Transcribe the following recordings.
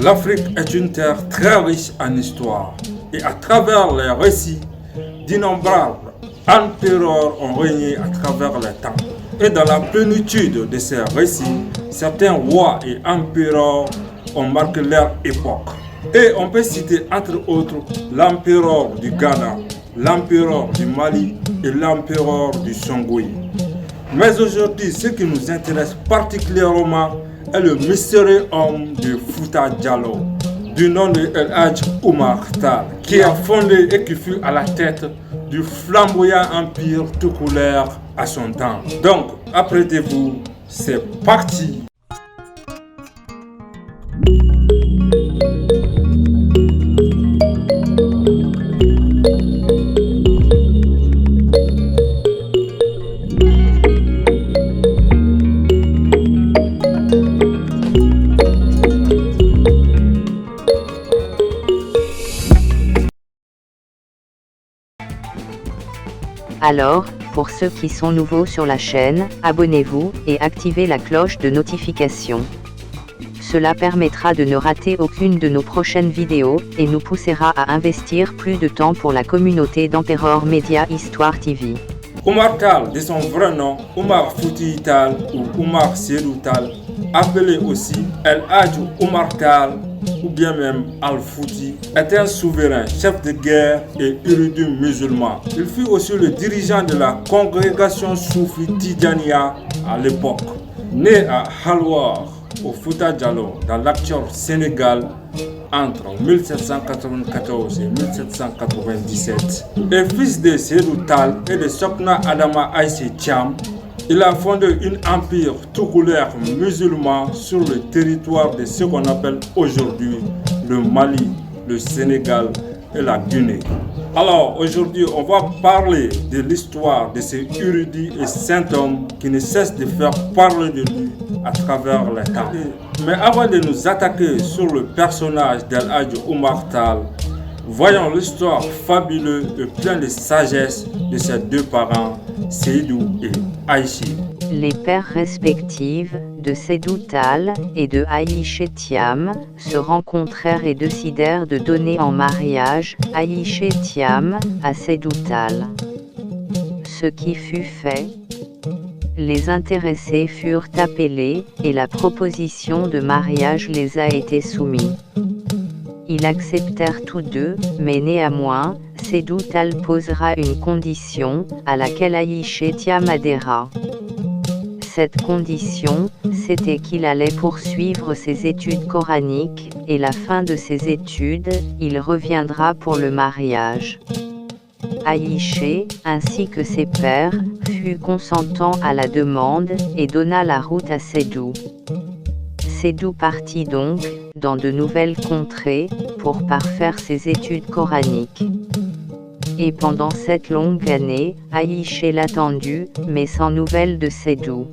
L'Afrique est une terre très riche en histoire et à travers les récits, d'innombrables empereurs ont régné à travers les temps. Et dans la plénitude de ces récits, certains rois et empereurs ont marqué leur époque. Et on peut citer entre autres l'empereur du Ghana, l'empereur du Mali et l'empereur du Songhai. Mais aujourd'hui, ce qui nous intéresse particulièrement est le mystérieux homme de Fouta Djallon, du nom de El Hadj Oumar Tall, qui a fondé et qui fut à la tête du flamboyant empire toucouleur à son temps. Donc, apprêtez-vous, c'est parti! Alors, pour ceux qui sont nouveaux sur la chaîne, abonnez-vous et activez la cloche de notification. Cela permettra de ne rater aucune de nos prochaines vidéos et nous poussera à investir plus de temps pour la communauté d'Emperor Media Histoire TV. Oumar Tall, de son vrai nom, Oumar Fouti Tall ou Oumar Seydou Tall, appelé aussi El Hadj Oumar Tall ou bien même Al-Fouti, était un souverain, chef de guerre et érudit musulman. Il fut aussi le dirigeant de la congrégation Soufi Tidjania à l'époque. Né à Halwar, au Fouta Djallon, dans l'actuel Sénégal, entre 1794 et 1797, et fils de Seydou Tall et de Sokna Adama Aïssé Thiam, il a fondé un empire toucouleur musulman sur le territoire de ce qu'on appelle aujourd'hui le Mali, le Sénégal et la Guinée. Alors aujourd'hui, on va parler de l'histoire de ce érudit et saint homme qui ne cesse de faire parler de lui à travers les temps. Mais avant de nous attaquer sur le personnage d'El Hadj Oumar Tall, voyons l'histoire fabuleuse et pleine de sagesse de ses deux parents, Seydou et Aïché. Les pères respectifs de Seydou Tall et de Aïché Thiam se rencontrèrent et décidèrent de donner en mariage Aïché Thiam à Seydou Tall. Ce qui fut fait. Les intéressés furent appelés et la proposition de mariage les a été soumise. Ils acceptèrent tous deux, mais néanmoins, Seydou Tall posera une condition, à laquelle Aïché Thiam adhéra. Cette condition, c'était qu'il allait poursuivre ses études coraniques, et la fin de ses études, il reviendra pour le mariage. Aïché, ainsi que ses pères, fut consentant à la demande, et donna la route à Seydou. Seydou partit donc, dans de nouvelles contrées, pour parfaire ses études coraniques. Et pendant cette longue année, Aïché l'attendut, mais sans nouvelles de Seydou.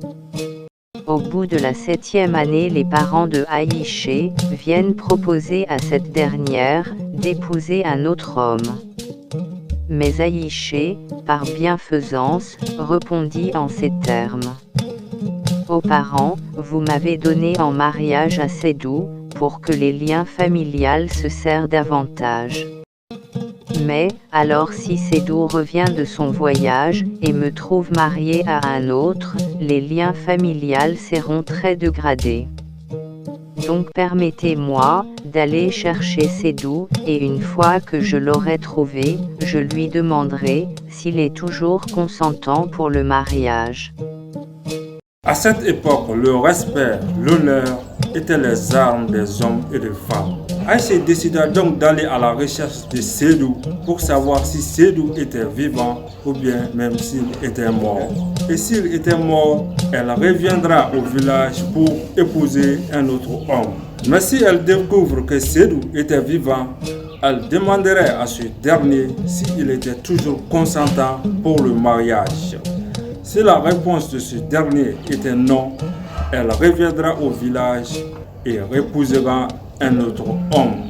Au bout de la 7e année, les parents de Aïché viennent proposer à cette dernière d'épouser un autre homme. Mais Aïché, par bienfaisance, répondit en ces termes. Aux parents, vous m'avez donné en mariage à Seydou, pour que les liens familiales se serrent davantage. Mais, alors si Seydou revient de son voyage, et me trouve marié à un autre, les liens familiales seront très dégradés. Donc permettez-moi, d'aller chercher Seydou, et une fois que je l'aurai trouvé, je lui demanderai, s'il est toujours consentant pour le mariage. À cette époque, le respect, l'honneur étaient les armes des hommes et des femmes. Aïché décida donc d'aller à la recherche de Seydou pour savoir si Seydou était vivant ou bien même s'il était mort. Et s'il était mort, elle reviendra au village pour épouser un autre homme. Mais si elle découvre que Seydou était vivant, elle demanderait à ce dernier s'il était toujours consentant pour le mariage. Si la réponse de ce dernier était non, elle reviendra au village et épousera un autre homme.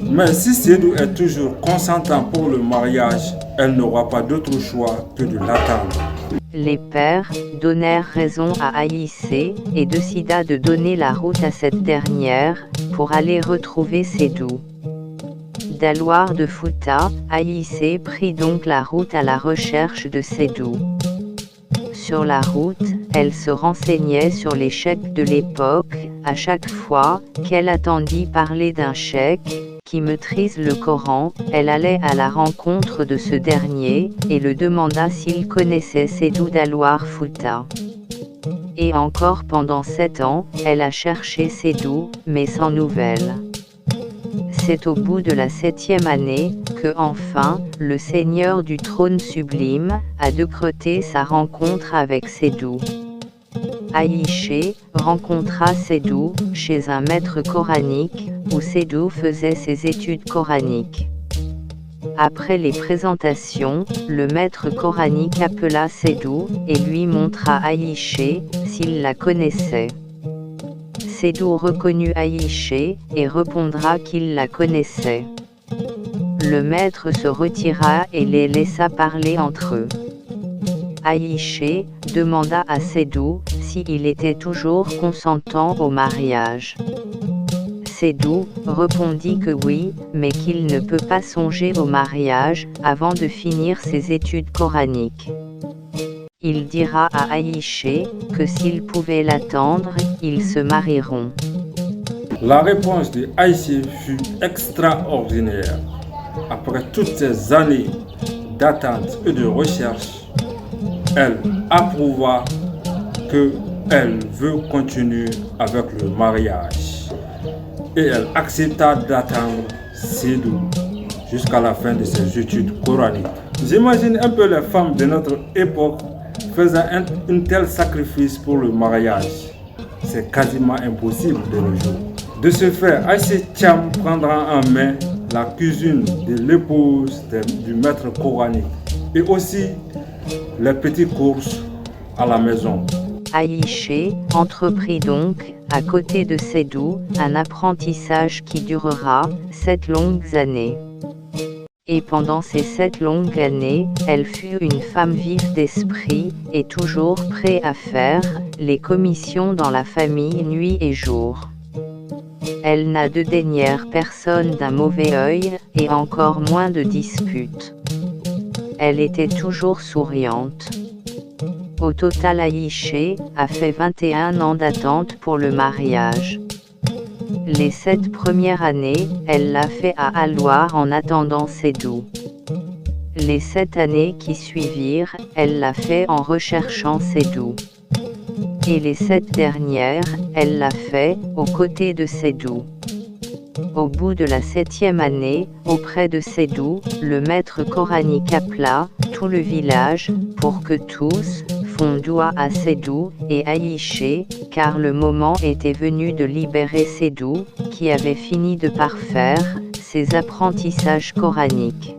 Mais si Seydou est toujours consentant pour le mariage, elle n'aura pas d'autre choix que de l'attendre. Les pères donnèrent raison à Aïssé et décida de donner la route à cette dernière pour aller retrouver Sédou. D'Aloir de Fouta, Aïssé prit donc la route à la recherche de Sédou. Sur la route, elle se renseignait sur les cheikhes de l'époque, à chaque fois qu'elle entendit parler d'un cheikh qui maîtrise le Coran, elle allait à la rencontre de ce dernier, et le demanda s'il connaissait Sédou d'Aloir Fouta. Et encore pendant 7 ans, elle a cherché Sédou, mais sans nouvelles. C'est au bout de la 7e année, que enfin, le Seigneur du trône sublime, a décrété sa rencontre avec Sédou. Aïché rencontra Sédou chez un maître coranique, où Sédou faisait ses études coraniques. Après les présentations, le maître coranique appela Sédou et lui montra Aïché, s'il la connaissait. Sédou reconnut Aïché et répondra qu'il la connaissait. Le maître se retira et les laissa parler entre eux. Aïché demanda à Sédou s'il était toujours consentant au mariage. Sédou répondit que oui, mais qu'il ne peut pas songer au mariage avant de finir ses études coraniques. Il dira à Aïché que s'il pouvait l'attendre, ils se marieront. La réponse de Aïssé fut extraordinaire. Après toutes ces années d'attente et de recherche, elle approuva qu'elle veut continuer avec le mariage. Et elle accepta d'attendre Sédou jusqu'à la fin de ses études coraniques. J'imagine un peu les femmes de notre époque faisant un tel sacrifice pour le mariage. C'est quasiment impossible de nos jours. De ce fait, Aïssé Thiam prendra en main la cuisine de l'épouse du maître coranique et aussi les petites courses à la maison. Aïché entreprit donc, à côté de Sédou, un apprentissage qui durera 7 longues années. Et pendant ces 7 longues années, elle fut une femme vive d'esprit, et toujours prête à faire les commissions dans la famille nuit et jour. Elle n'a dédaigné personne d'un mauvais œil, et encore moins de disputes. Elle était toujours souriante. Au total, Aïché a fait 21 ans d'attente pour le mariage. Les 7 premières années, elle l'a fait à Aloir en attendant Sédou. Les 7 années qui suivirent, elle l'a fait en recherchant Sédou. Et les 7 dernières, elle l'a fait aux côtés de Sédou. Au bout de la 7e année, auprès de Sédou, le maître coranique appela tout le village pour que tous font doua à Sédou et Aïché, car le moment était venu de libérer Sédou, qui avait fini de parfaire ses apprentissages coraniques.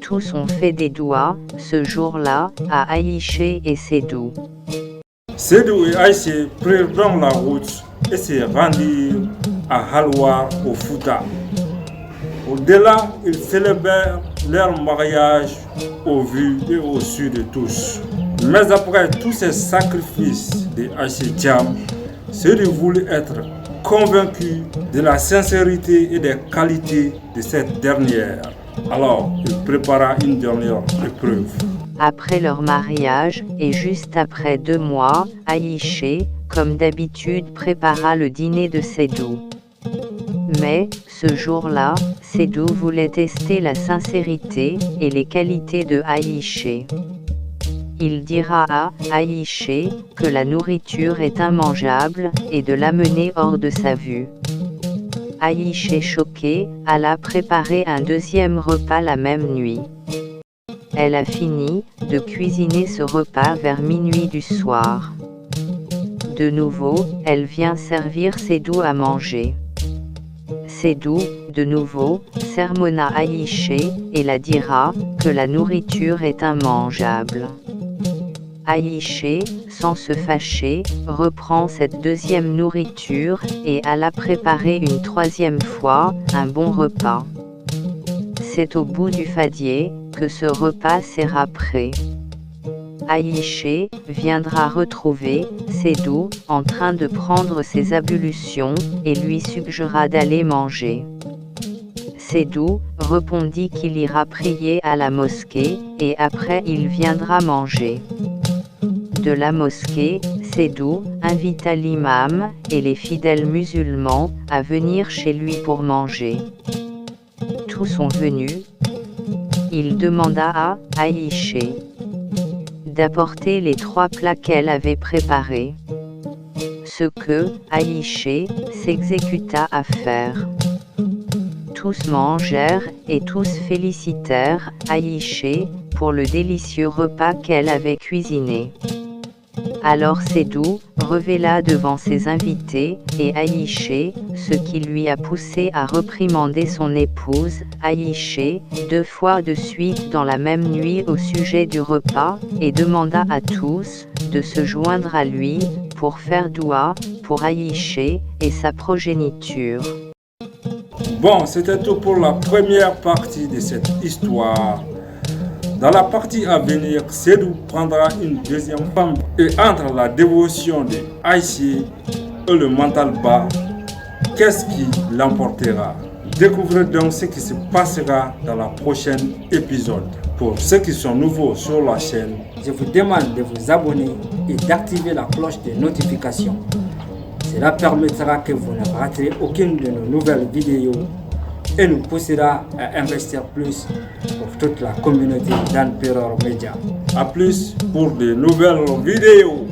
Tous ont fait des douas, ce jour-là, à Aïché et Sédou. Sédou et Aïssé prirent donc la route et se rendirent à Aloir au Fouta. Au-delà, ils célébrèrent leur mariage au vu et au su de tous. Mais après tous ces sacrifices de Aïssé Thiam, Sédou voulut être convaincu de la sincérité et des qualités de cette dernière. Alors, il prépara une dernière épreuve. Après leur mariage, et juste après 2 mois, Aïché, comme d'habitude, prépara le dîner de Sédou. Mais, ce jour-là, Sédou voulait tester la sincérité et les qualités de Aïché. Il dira à Aïché que la nourriture est immangeable et de l'amener hors de sa vue. Aïché, choquée, alla préparer un 2e repas la même nuit. Elle a fini de cuisiner ce repas vers minuit du soir. De nouveau, elle vient servir Sédou à manger. Sédou, de nouveau, sermonna Aïché et la dira que la nourriture est immangeable. Aïché, sans se fâcher, reprend cette 2e nourriture et alla préparer une 3e fois un bon repas. C'est au bout du fadier que ce repas sera prêt. Aïché viendra retrouver Sédou en train de prendre ses ablutions et lui suggéra d'aller manger. Sédou répondit qu'il ira prier à la mosquée et après il viendra manger. De la mosquée, Sédou invita l'imam et les fidèles musulmans à venir chez lui pour manger. Tous sont venus. Il demanda à Aïché d'apporter les 3 plats qu'elle avait préparés. Ce que Aïché s'exécuta à faire. Tous mangèrent et tous félicitèrent Aïché pour le délicieux repas qu'elle avait cuisiné. Alors Sédou révéla devant ses invités et Aïché ce qui lui a poussé à réprimander son épouse, Aïché, 2 fois de suite dans la même nuit au sujet du repas, et demanda à tous de se joindre à lui pour faire doua pour Aïché et sa progéniture. Bon, c'était tout pour la première partie de cette histoire. Dans la partie à venir, Sédou prendra une deuxième femme et entre la dévotion de Aïché et le mental bas, qu'est-ce qui l'emportera? Découvrez donc ce qui se passera dans la prochaine épisode. Pour ceux qui sont nouveaux sur la chaîne, je vous demande de vous abonner et d'activer la cloche de notification. Cela permettra que vous ne raterez aucune de nos nouvelles vidéos et nous poussera à investir plus pour toute la communauté d'Empereur Media. à plus pour de nouvelles vidéos.